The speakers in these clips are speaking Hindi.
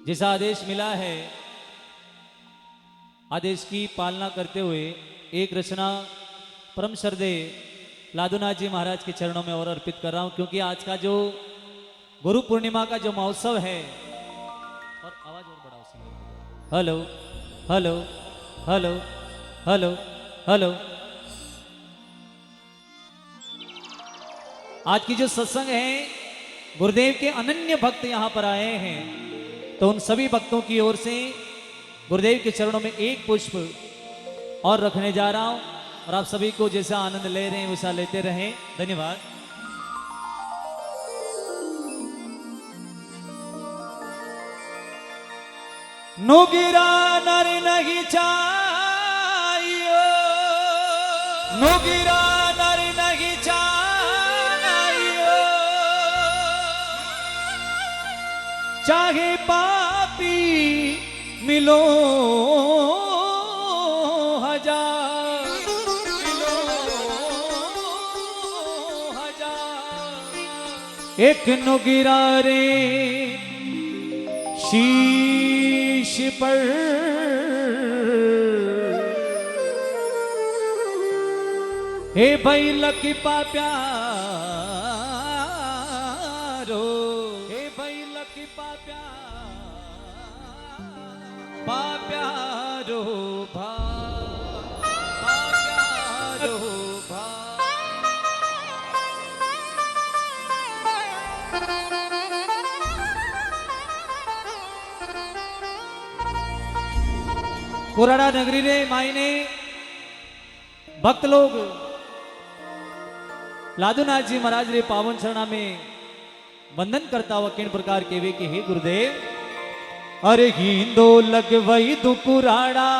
जैसा आदेश मिला है, आदेश की पालना करते हुए एक रचना परम श्रद्धेय लादूनाथ जी महाराज के चरणों में और अर्पित कर रहा हूं, क्योंकि आज का जो गुरु पूर्णिमा का जो महोत्सव है। और आवाज और बढ़ाओ singer. Hello hello hello hello hello. आज की जो सत्संग है, गुरुदेव के अनन्य भक्त यहां पर आए हैं, तो उन सभी भक्तों की ओर से गुरुदेव के चरणों में एक पुष्प और रखने जा रहा हूं, और आप सभी को जैसा आनंद ले रहे हैं वैसा लेते रहें। धन्यवाद। नुगिरा नर नहीं चाहिए, नुगिरा नर नहीं चाहिए, चाहे पापी मिलो हजार, मिलो हजार। एक नुगिरा रे शीश पर हे भाई लकी पाप्यारो, हे भाई लकी पाप्यारो भा, पाप्यारो भा। कोराड़ा नगरी रे मायने भक्त लोग लादूनाथ जी महाराज रे पावन चरणा में वंदन करता हुआ किन प्रकार के वे कि हे गुरुदेव, अरे हिंदो लगवई दुकुराड़ा,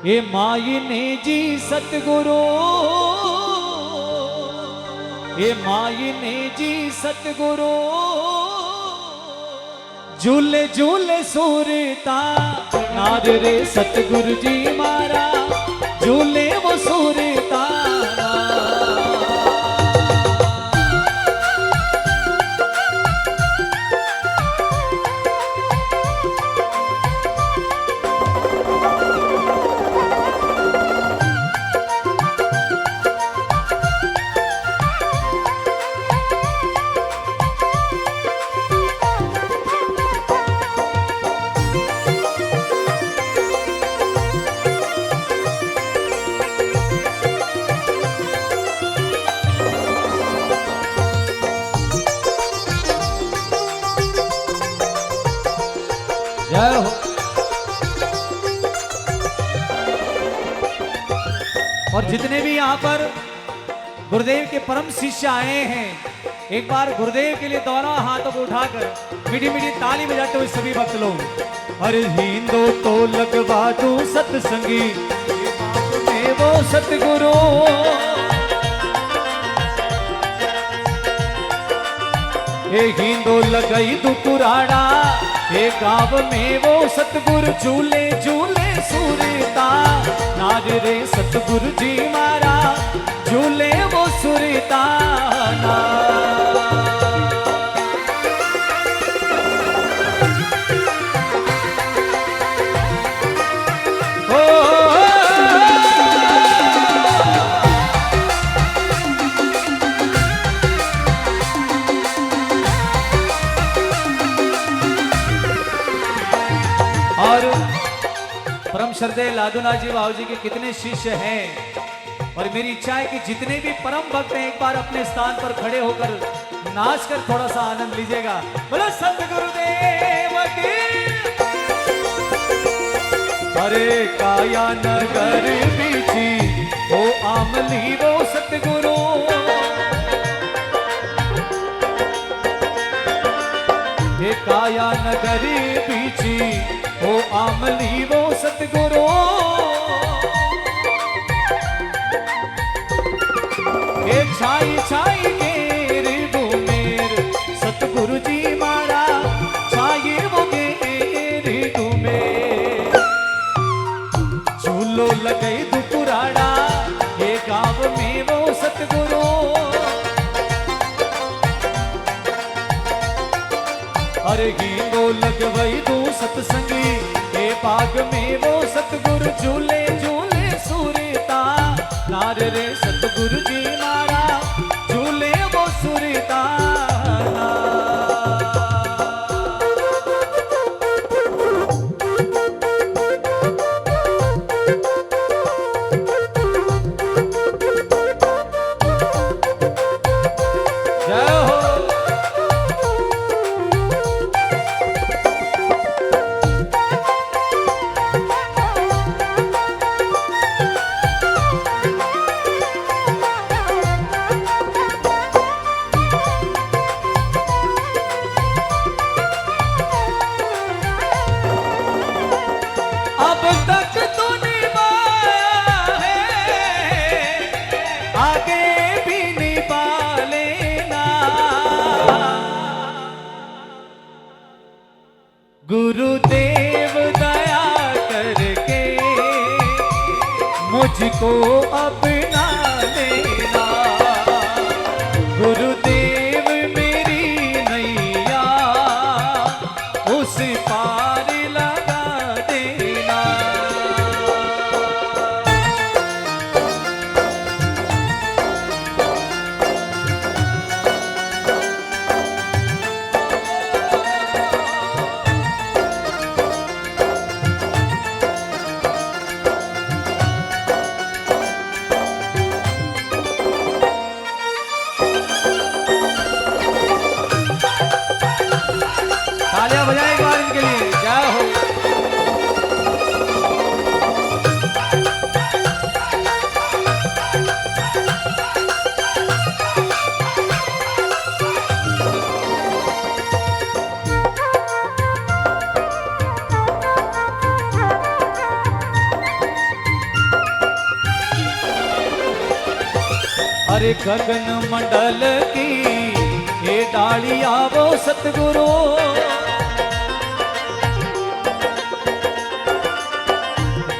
ये माई ने जी सतगुरु, ये माई ने जी सतगुरु, झूले झूले सूरता नार रे सतगुरु जी मारा, झूले वो सूरता। जय हो। और जितने भी यहाँ पर गुरुदेव के परम शिष्य आए हैं, एक बार गुरुदेव के लिए दोनों हाथों को उठाकर मीठी मीठी ताली बजाते हुए सभी भक्त लोग, अरे हिंदो तो लगवा दूं सत्संगी में वो सतगुरु, हे हिंदो लगई दुकुराड़ा, हे गाँव में वो सतगुरु, झूले झूले सूरता नार रे सतगुरु जी मारा, झूले वो सूरता ना। और परम श्रद्धेय लादूनाथ जी बाबू जी के कितने शिष्य हैं, और मेरी इच्छा है कि जितने भी परम भक्त हैं एक बार अपने स्थान पर खड़े होकर नाच कर थोड़ा सा आनंद लीजिएगा। बोलो सतगुरुदेव की। अरे काया नगर बीची ओ आमली वो सतगुरु, हे काया नगर बीची ओ आमली वो सतगुरु, हे छाई छाई गेर घूमेर सतगुरु जी मारा, छाई वो गेर घूमेर, झूलो लगे दुकुराड़ा, ये गाँव में वो सतगुरु, अरे गींदो लगवई तू सतसंगी हे बाग में वो सतगुरु झूले झूले सुरता नार रे सतगुरु जी मारा झूले वो सुरता गुरुदेव दया करके मुझको अपना लेना गुरुदेव मेरी नैया उस पार लगा देना तालियां बजाएं एक बार इनके लिए जय हो। अरे गगन मंडल की ये डालियां वो सतगुरु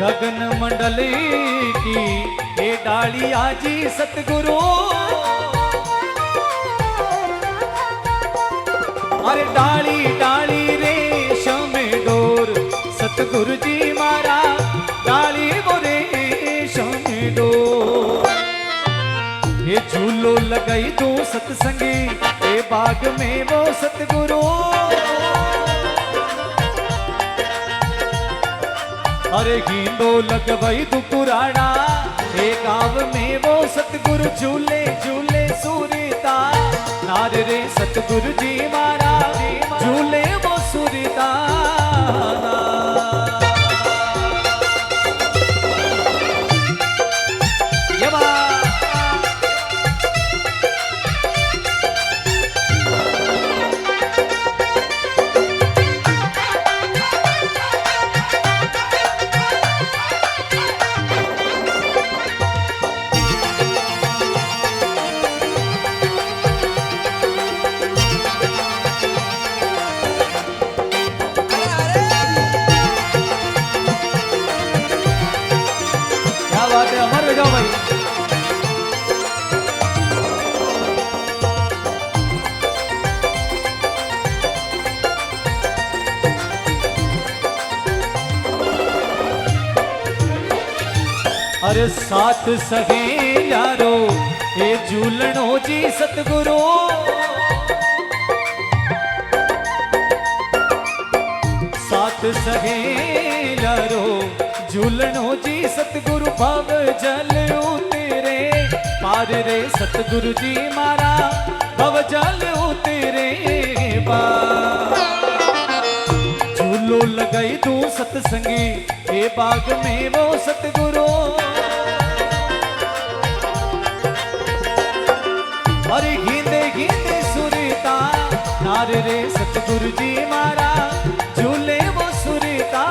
गगन मंडली की ये डालियां जी सतगुरु अरे डाली डाली रेशम डोर सतगुरु जी मारा डाली वो रेशम डोर ये झूलो लगाई तू सतसंगी ये बाग में वो सतगुरु अरे गींदो लगवई तू पुराना हे गाँव में वो सतगुरु झूले झूले सुरता नार रे सतगुरु जी मारा झूले वो सुरता ये बात जाओ भाई अरे साथ सगे यारो ये झूलनो जी सतगुरु साथ सगे यारो झूलनो जी सतगुरु भव जल उतरे पार रे सतगुरु जी मारा भव जल उतरे पार झूलो लगाई तू सतसंगी ये बाग में वो सतगुरु अरे गींदे गींदे सुरता नार रे सतगुरु जी मारा झूले वो सुरता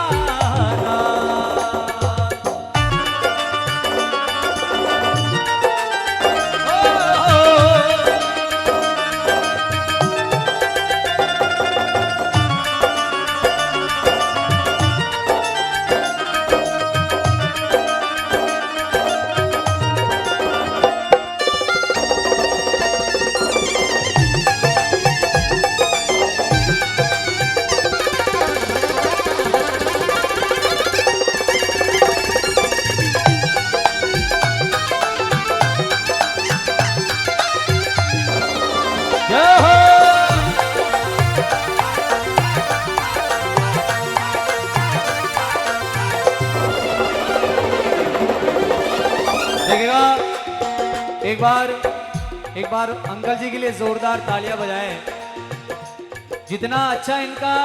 एक बार अंकल जी के लिए जोरदार तालियां बजाएं। जितना अच्छा इनका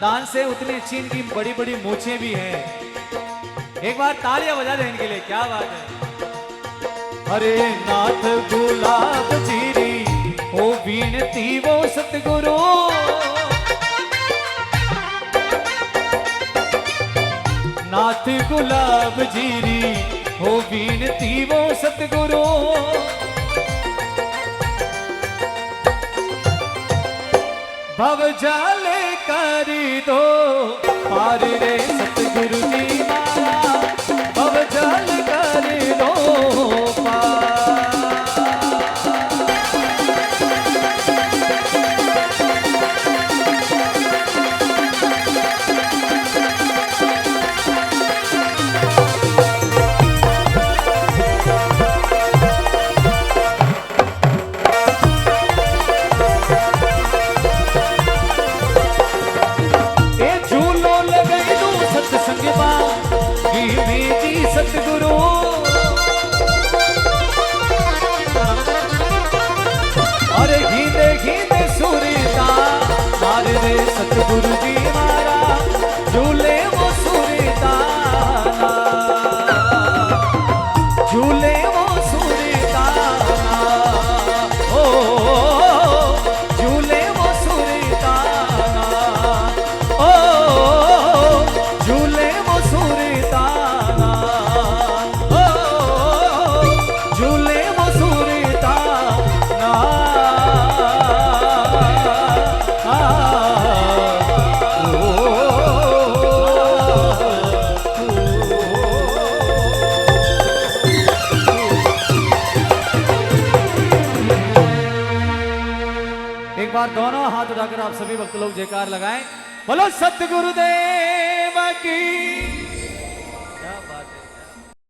डांस है उतनी अच्छी इनकी बड़ी बड़ी मूछें भी हैं। एक बार तालियां बजा दें इनके लिए, क्या बात है। हरे नाथ गुलाब जीरी ओ बीनती वो सतगुरु, नाथ गुलाब जीरी हो बीनती वो सतगुरु, भव जाल कर दो पार रे सतगुरु जी मारा, भव जाल कर दो पार। सतगुरु अरे गीते गीते सुरीता मारे रे सतगुरु जी मारा, झूले वो सुरीता झूले वो सुरीता ओ झूले वो सुरीता ओ झूले वो सुरीता एक बार दोनों हाथ उठाकर आप सभी भक्त लोग जयकार लगाएं। बोलो सतगुरुदेव की।